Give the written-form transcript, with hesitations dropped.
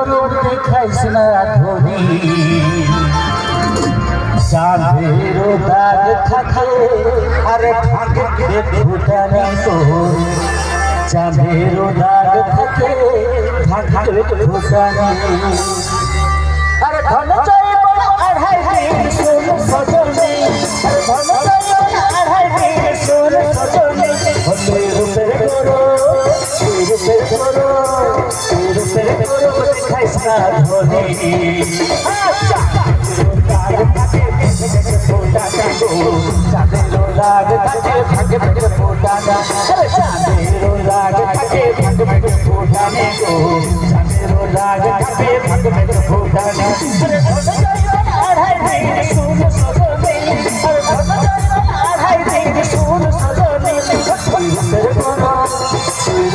দেখাইস না ধরি চাঁদেরও দাগ থাকে আরে থাকে ফুটানি তোর চাঁদেরও দাগ থাকে থাকে ফুটানি আরে ধন চাই বড় আড়াই দিন শোন সজনে আরে ধন চাই আড়াই দিন শোন সজনে হলে রূপের করো রূপের করো রূপের করো দেখাইস না ধরি আচ্ছা চাঁদেরও দাগ থাকে থাকে থাকে ফুটানি চাঁদেরও দাগ থাকে থাকে থাকে ফুটানি গো চাঁদেরও দাগ থাকে থাকে থাকে ফুটানি